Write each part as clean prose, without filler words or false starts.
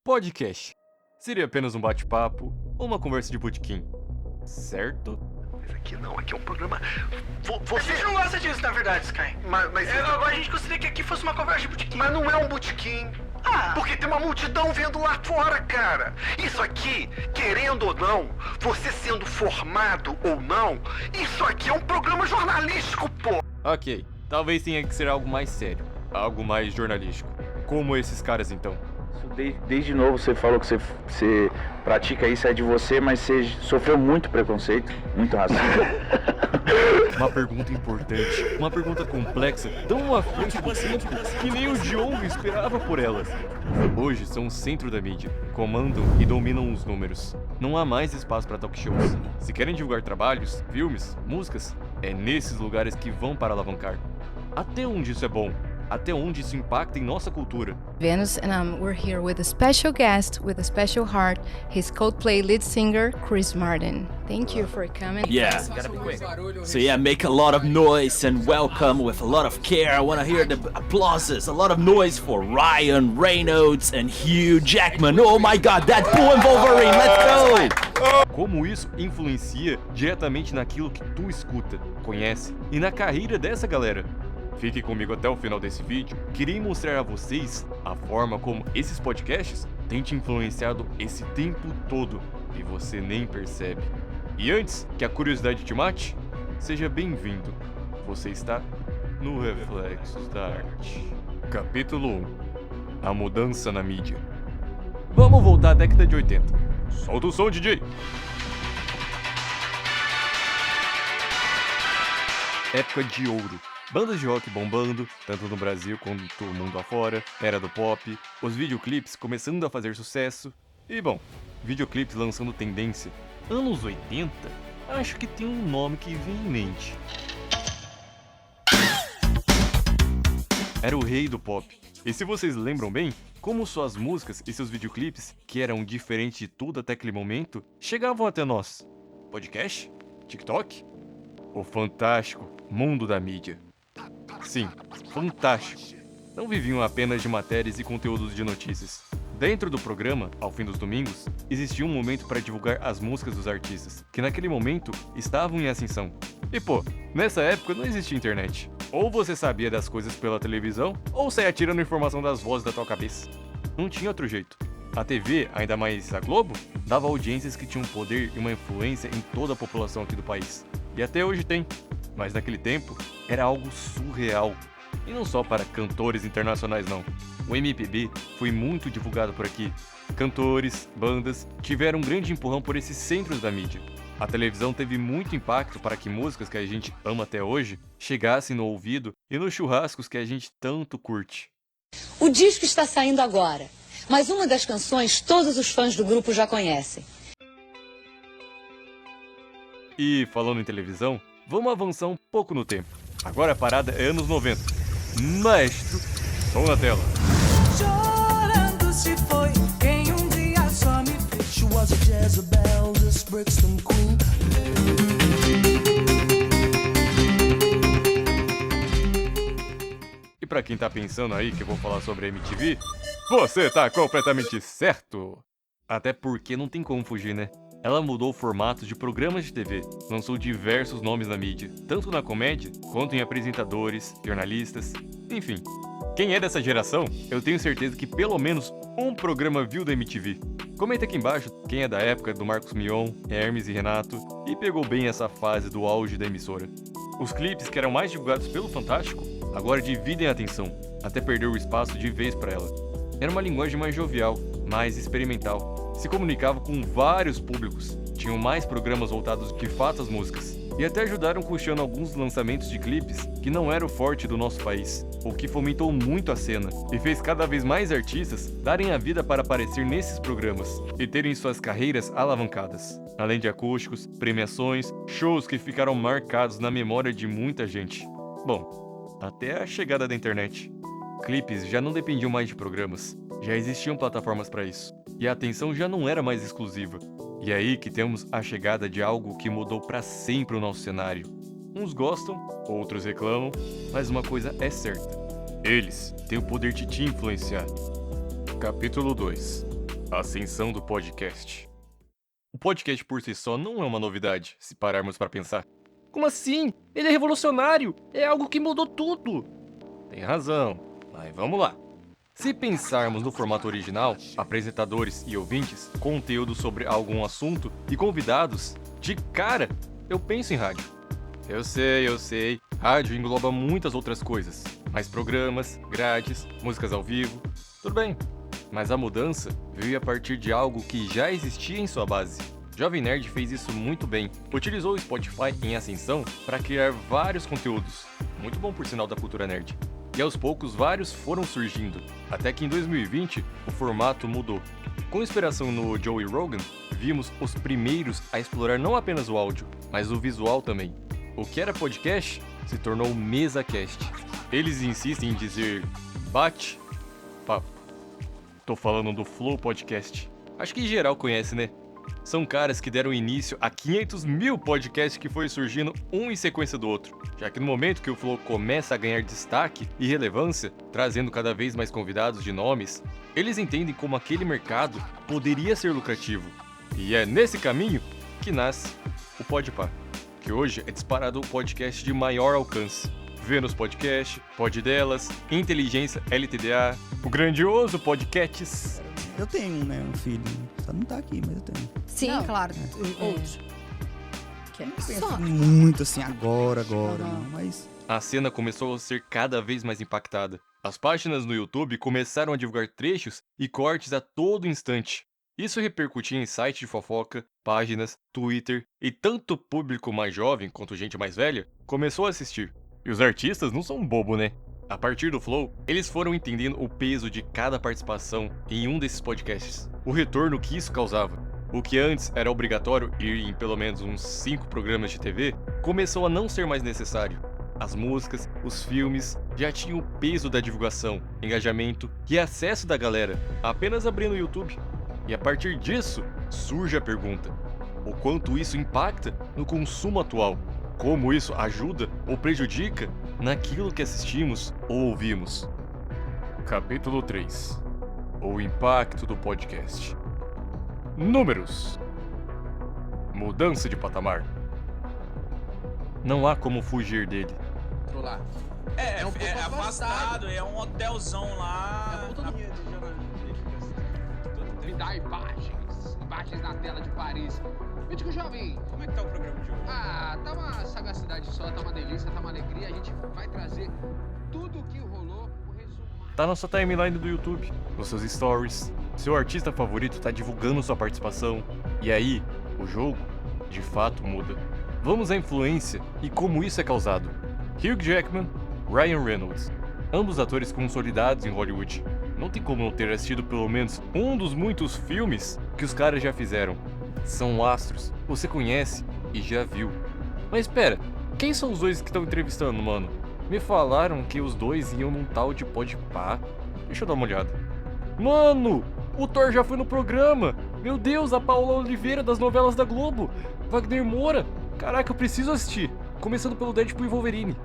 Podcast. Seria apenas um bate-papo ou uma conversa de botequim, certo? Mas aqui é um programa... A gente não gosta disso, na verdade, Sky. Agora a gente gostaria que aqui fosse uma conversa de botequim. Mas não é um botequim. Porque tem uma multidão vendo lá fora, cara. Isso aqui, querendo ou não, você sendo formado ou não, isso aqui é um programa jornalístico, pô. Ok, talvez tenha que ser algo mais sério, algo mais jornalístico. Como esses caras então. Desde novo você falou que você pratica isso, é de você, mas você sofreu muito preconceito, muito racismo. Uma pergunta importante, uma pergunta complexa, tão à frente do tempo que nem o Diogo esperava por elas. Hoje são o centro da mídia, comandam e dominam os números. Não há mais espaço para talk shows. Se querem divulgar trabalhos, filmes, músicas, é nesses lugares que vão para alavancar. Até onde isso é bom? Até onde isso impacta em nossa cultura? Venus, and we're here with a special guest with a special heart, his Coldplay lead singer, Chris Martin. Thank you for coming. Yeah. So yeah, make a lot of noise and welcome with a lot of care. I want to hear the applauses. A lot of noise for Ryan Reynolds and Hugh Jackman. Oh my God, Deadpool and Wolverine. Let's go! Como isso influencia diretamente naquilo que tu escuta, conhece e na carreira dessa galera? Fique comigo até o final desse vídeo, que irei mostrar a vocês a forma como esses podcasts têm te influenciado esse tempo todo e você nem percebe. E antes que a curiosidade te mate, seja bem-vindo. Você está no Reflexos da Arte. Capítulo 1. A mudança na mídia. Vamos voltar à década de 80. Solta o som, DJ! Época de ouro. Bandas de rock bombando, tanto no Brasil quanto no mundo afora, era do pop, os videoclipes começando a fazer sucesso, e bom, videoclipes lançando tendência. Anos 80, acho que tem um nome que vem em mente. Era o rei do pop. E se vocês lembram bem, como suas músicas e seus videoclipes, que eram diferentes de tudo até aquele momento, chegavam até nós? Podcast? TikTok? O fantástico mundo da mídia. Sim, fantástico. Não viviam apenas de matérias e conteúdos de notícias. Dentro do programa, ao fim dos domingos, existia um momento para divulgar as músicas dos artistas, que naquele momento estavam em ascensão. E pô, nessa época não existia internet. Ou você sabia das coisas pela televisão, ou saia tirando informação das vozes da tua cabeça. Não tinha outro jeito. A TV, ainda mais a Globo, dava audiências que tinham poder e uma influência em toda a população aqui do país. E até hoje tem. Mas naquele tempo, era algo surreal. E não só para cantores internacionais não. O MPB foi muito divulgado por aqui. Cantores, bandas, tiveram um grande empurrão por esses centros da mídia. A televisão teve muito impacto para que músicas que a gente ama até hoje chegassem no ouvido e nos churrascos que a gente tanto curte. O disco está saindo agora, mas uma das canções todos os fãs do grupo já conhecem. E falando em televisão, vamos avançar um pouco no tempo. Agora a parada é anos 90. Maestro, som na tela. Chorando se foi quem um dia só me fez. She was a Jezebel, this Brixton queen. E pra quem tá pensando aí que eu vou falar sobre a MTV, você tá completamente certo! Até porque não tem como fugir, né? Ela mudou o formato de programas de TV, lançou diversos nomes na mídia, tanto na comédia, quanto em apresentadores, jornalistas, enfim. Quem é dessa geração, eu tenho certeza que pelo menos um programa viu da MTV. Comenta aqui embaixo quem é da época do Marcos Mion, Hermes e Renato, e pegou bem essa fase do auge da emissora. Os clipes que eram mais divulgados pelo Fantástico, agora dividem a atenção, até perder o espaço de vez para ela. Era uma linguagem mais jovial, mais experimental. Se comunicava com vários públicos, tinham mais programas voltados de fato às músicas, e até ajudaram custeando alguns lançamentos de clipes que não era o forte do nosso país, o que fomentou muito a cena, e fez cada vez mais artistas darem a vida para aparecer nesses programas, e terem suas carreiras alavancadas, além de acústicos, premiações, shows que ficaram marcados na memória de muita gente. Bom, até a chegada da internet. Clipes já não dependiam mais de programas, já existiam plataformas para isso, e a atenção já não era mais exclusiva. E é aí que temos a chegada de algo que mudou para sempre o nosso cenário. Uns gostam, outros reclamam, mas uma coisa é certa: eles têm o poder de te influenciar. Capítulo 2. Ascensão do podcast. O podcast por si só não é uma novidade, se pararmos para pensar. Como assim? Ele é revolucionário! É algo que mudou tudo! Tem razão, mas vamos lá. Se pensarmos no formato original, apresentadores e ouvintes, conteúdo sobre algum assunto e convidados, de cara, eu penso em rádio. Eu sei, rádio engloba muitas outras coisas, mais programas, grades, músicas ao vivo, tudo bem. Mas a mudança veio a partir de algo que já existia em sua base. Jovem Nerd fez isso muito bem, utilizou o Spotify em ascensão para criar vários conteúdos, muito bom por sinal da cultura nerd. E aos poucos vários foram surgindo, até que em 2020 o formato mudou. Com inspiração no Joey Rogan, vimos os primeiros a explorar não apenas o áudio, mas o visual também. O que era podcast se tornou MesaCast. Eles insistem em dizer bate-papo. Tô falando do Flow Podcast. Acho que em geral conhece, né? São caras que deram início a 500 mil podcasts que foi surgindo um em sequência do outro, já que no momento que o Flow começa a ganhar destaque e relevância, trazendo cada vez mais convidados de nomes, eles entendem como aquele mercado poderia ser lucrativo. E é nesse caminho que nasce o Podpah, que hoje é disparado o podcast de maior alcance. Vênus Podcast, Pod Delas, Inteligência LTDA, o grandioso Podcasts. Eu tenho, né, um filho. Só não tá aqui, mas eu tenho. Sim, claro. Outros. Penso muito assim agora, não, mas... A cena começou a ser cada vez mais impactada. As páginas no YouTube começaram a divulgar trechos e cortes a todo instante. Isso repercutia em sites de fofoca, páginas, Twitter, e tanto o público mais jovem quanto gente mais velha começou a assistir. E os artistas não são bobo, né? A partir do Flow, eles foram entendendo o peso de cada participação em um desses podcasts, o retorno que isso causava. O que antes era obrigatório ir em pelo menos uns 5 programas de TV, começou a não ser mais necessário. As músicas, os filmes, já tinham o peso da divulgação, engajamento e acesso da galera, apenas abrindo o YouTube. E a partir disso, surge a pergunta: o quanto isso impacta no consumo atual? Como isso ajuda ou prejudica naquilo que assistimos ou ouvimos? Capítulo 3. O impacto do podcast. Números. Mudança de patamar. Não há como fugir dele. Lá. É afastado, é um hotelzão lá. Me dá imagens na tela de Paris. Mítico Jovem, como é que tá o programa de hoje? Ah, tá uma sagacidade só, tá uma delícia, tá uma alegria. A gente vai trazer tudo o que rolou, o resumo. Tá na sua timeline do YouTube, nos seus stories. Seu artista favorito tá divulgando sua participação. E aí, o jogo, de fato, muda. Vamos à influência e como isso é causado. Hugh Jackman, Ryan Reynolds, ambos atores consolidados em Hollywood. Não tem como não ter assistido pelo menos um dos muitos filmes que os caras já fizeram. São astros, você conhece e já viu. Mas espera, quem são os dois que estão entrevistando, mano? Me falaram que os dois iam num tal de Podpah. Deixa eu dar uma olhada. Mano, o Thor já foi no programa. Meu Deus, a Paula Oliveira das novelas da Globo. Wagner Moura. Caraca, eu preciso assistir. Começando pelo Deadpool e Wolverine.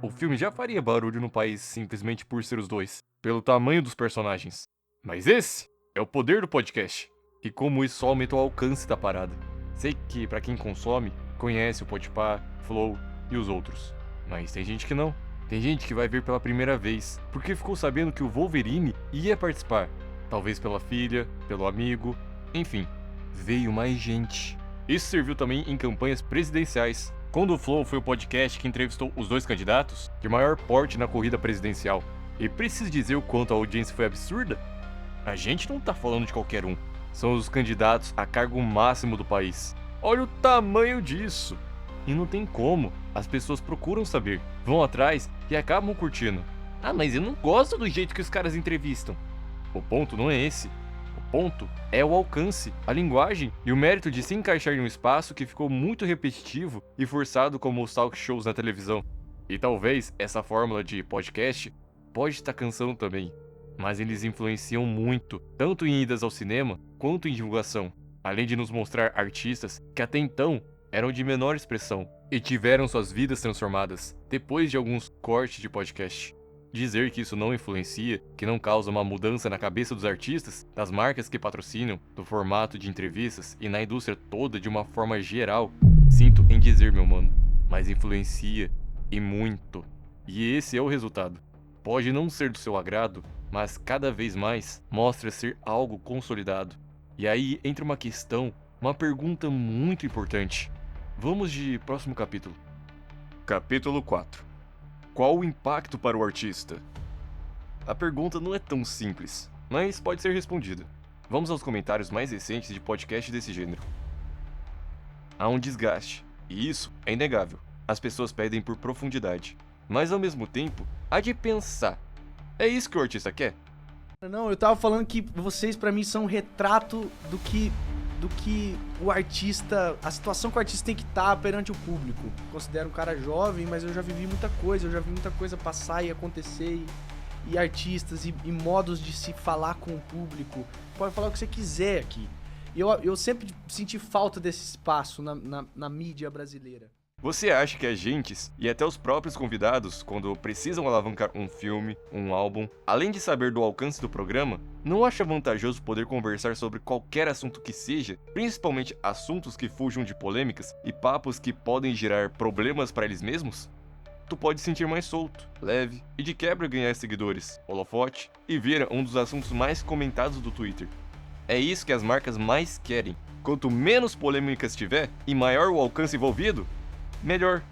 O filme já faria barulho no país simplesmente por ser os dois, pelo tamanho dos personagens. Mas esse é o poder do podcast. E como isso só aumenta o alcance da parada. Sei que pra quem consome, conhece o Podpah, Flow e os outros. Mas tem gente que não. Tem gente que vai ver pela primeira vez, porque ficou sabendo que o Wolverine ia participar. Talvez pela filha, pelo amigo, enfim. Veio mais gente. Isso serviu também em campanhas presidenciais. Quando o Flow foi o podcast que entrevistou os dois candidatos de maior porte na corrida presidencial. E preciso dizer o quanto a audiência foi absurda? A gente não tá falando de qualquer um. São os candidatos a cargo máximo do país. Olha o tamanho disso! E não tem como. As pessoas procuram saber, vão atrás e acabam curtindo. Ah, mas eu não gosto do jeito que os caras entrevistam. O ponto não é esse. O ponto é o alcance, a linguagem e o mérito de se encaixar em um espaço que ficou muito repetitivo e forçado como os talk shows na televisão. E talvez essa fórmula de podcast pode estar cansando também. Mas eles influenciam muito, tanto em idas ao cinema, quanto em divulgação, além de nos mostrar artistas que até então eram de menor expressão e tiveram suas vidas transformadas depois de alguns cortes de podcast. Dizer que isso não influencia, que não causa uma mudança na cabeça dos artistas, das marcas que patrocinam, do formato de entrevistas e na indústria toda de uma forma geral, sinto em dizer, meu mano, mas influencia e muito. E esse é o resultado. Pode não ser do seu agrado, mas cada vez mais mostra ser algo consolidado. E aí entra uma questão, uma pergunta muito importante. Vamos de próximo capítulo. Capítulo 4. Qual o impacto para o artista? A pergunta não é tão simples, mas pode ser respondida. Vamos aos comentários mais recentes de podcasts desse gênero. Há um desgaste, e isso é inegável. As pessoas pedem por profundidade, mas ao mesmo tempo, há de pensar. É isso que o artista quer? Não, eu tava falando que vocês pra mim são um retrato do que o artista, a situação que o artista tem que estar perante o público. Considero um cara jovem, mas eu já vivi muita coisa passar e acontecer, e artistas, e modos de se falar com o público. Pode falar o que você quiser aqui. Eu sempre senti falta desse espaço na mídia brasileira. Você acha que agentes e até os próprios convidados, quando precisam alavancar um filme, um álbum, além de saber do alcance do programa, não acha vantajoso poder conversar sobre qualquer assunto que seja, principalmente assuntos que fujam de polêmicas e papos que podem gerar problemas para eles mesmos? Tu pode se sentir mais solto, leve e de quebra ganhar seguidores, holofote e vira um dos assuntos mais comentados do Twitter. É isso que as marcas mais querem. Quanto menos polêmicas tiver e maior o alcance envolvido, melhor.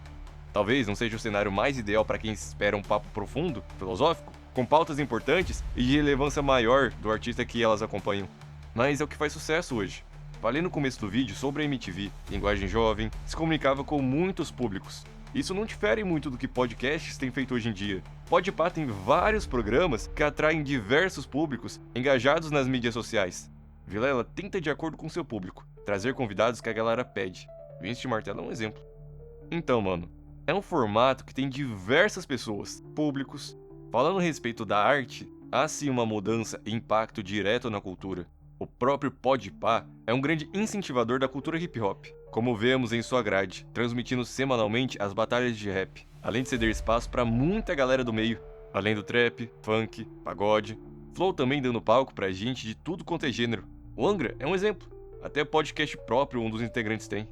Talvez não seja o cenário mais ideal para quem espera um papo profundo, filosófico, com pautas importantes e de relevância maior do artista que elas acompanham. Mas é o que faz sucesso hoje. Falei no começo do vídeo sobre a MTV, linguagem jovem, se comunicava com muitos públicos. Isso não difere muito do que podcasts têm feito hoje em dia. Podpah tem vários programas que atraem diversos públicos engajados nas mídias sociais. Vilela tenta de acordo com seu público, trazer convidados que a galera pede. Vince Martelo é um exemplo. Então, mano, é um formato que tem diversas pessoas, públicos. Falando a respeito da arte, há sim uma mudança e impacto direto na cultura. O próprio Podpah é um grande incentivador da cultura hip hop, como vemos em sua grade, transmitindo semanalmente as batalhas de rap, além de ceder espaço para muita galera do meio, além do trap, funk, pagode, flow também dando palco pra gente de tudo quanto é gênero. O Angra é um exemplo, até podcast próprio um dos integrantes tem.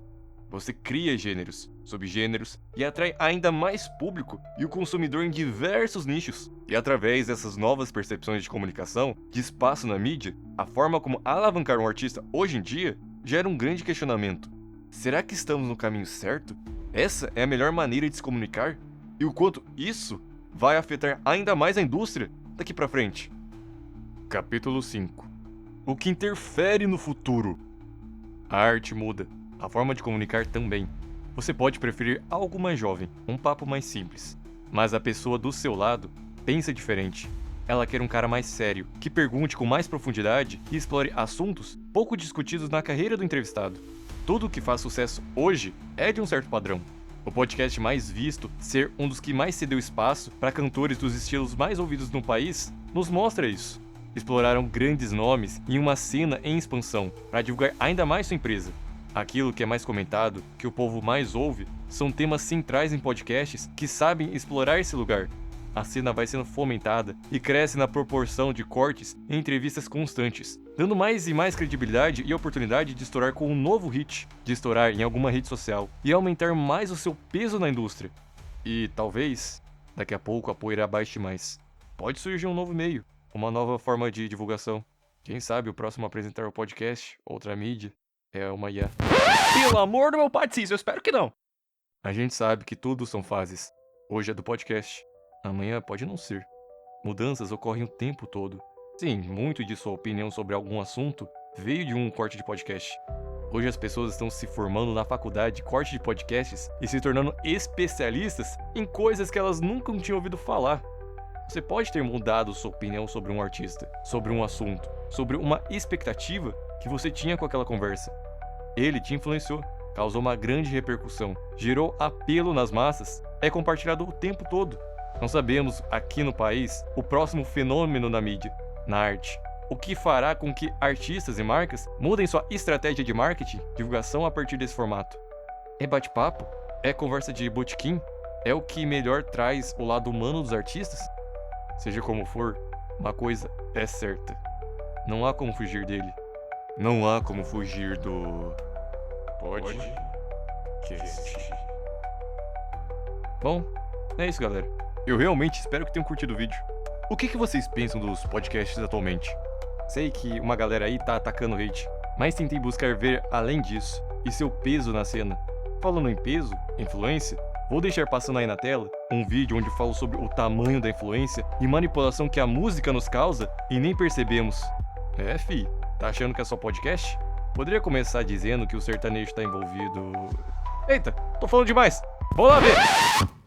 Você cria gêneros, subgêneros e atrai ainda mais público e o consumidor em diversos nichos. E através dessas novas percepções de comunicação, de espaço na mídia, a forma como alavancar um artista hoje em dia gera um grande questionamento. Será que estamos no caminho certo? Essa é a melhor maneira de se comunicar? E o quanto isso vai afetar ainda mais a indústria daqui pra frente? Capítulo 5. O que interfere no futuro? A arte muda. A forma de comunicar também. Você pode preferir algo mais jovem, um papo mais simples. Mas a pessoa do seu lado pensa diferente. Ela quer um cara mais sério, que pergunte com mais profundidade e explore assuntos pouco discutidos na carreira do entrevistado. Tudo que faz sucesso hoje é de um certo padrão. O podcast mais visto ser um dos que mais cedeu espaço para cantores dos estilos mais ouvidos no país nos mostra isso. Exploraram grandes nomes em uma cena em expansão para divulgar ainda mais sua empresa. Aquilo que é mais comentado, que o povo mais ouve, são temas centrais em podcasts que sabem explorar esse lugar. A cena vai sendo fomentada e cresce na proporção de cortes e entrevistas constantes, dando mais e mais credibilidade e oportunidade de estourar com um novo hit, de estourar em alguma rede social e aumentar mais o seu peso na indústria. E talvez, daqui a pouco a poeira abaixe mais. Pode surgir um novo meio, uma nova forma de divulgação. Quem sabe o próximo a apresentar o podcast, outra mídia, é uma IA. Pelo amor do meu paticício, eu espero que não. A gente sabe que tudo são fases. Hoje é do podcast, amanhã pode não ser. Mudanças ocorrem o tempo todo. Sim, muito de sua opinião sobre algum assunto veio de um corte de podcast. Hoje as pessoas estão se formando na faculdade de corte de podcasts e se tornando especialistas em coisas que elas nunca tinham ouvido falar. Você pode ter mudado sua opinião sobre um artista, sobre um assunto, sobre uma expectativa que você tinha com aquela conversa. Ele te influenciou, causou uma grande repercussão, gerou apelo nas massas, é compartilhado o tempo todo. Não sabemos, aqui no país, o próximo fenômeno na mídia, na arte. O que fará com que artistas e marcas mudem sua estratégia de marketing, divulgação a partir desse formato? É bate-papo? É conversa de botequim? É o que melhor traz o lado humano dos artistas? Seja como for, uma coisa é certa. Não há como fugir dele. Não há como fugir do... Podcast. Bom, é isso, galera. Eu realmente espero que tenham curtido o vídeo. O que vocês pensam dos podcasts atualmente? Sei que uma galera aí tá atacando o hate, mas tentei buscar ver além disso e seu peso na cena. Falando em peso, influência, vou deixar passando aí na tela um vídeo onde falo sobre o tamanho da influência e manipulação que a música nos causa e nem percebemos. É, fi, tá achando que é só podcast? Poderia começar dizendo que o sertanejo tá envolvido... Eita, tô falando demais! Vamos lá ver!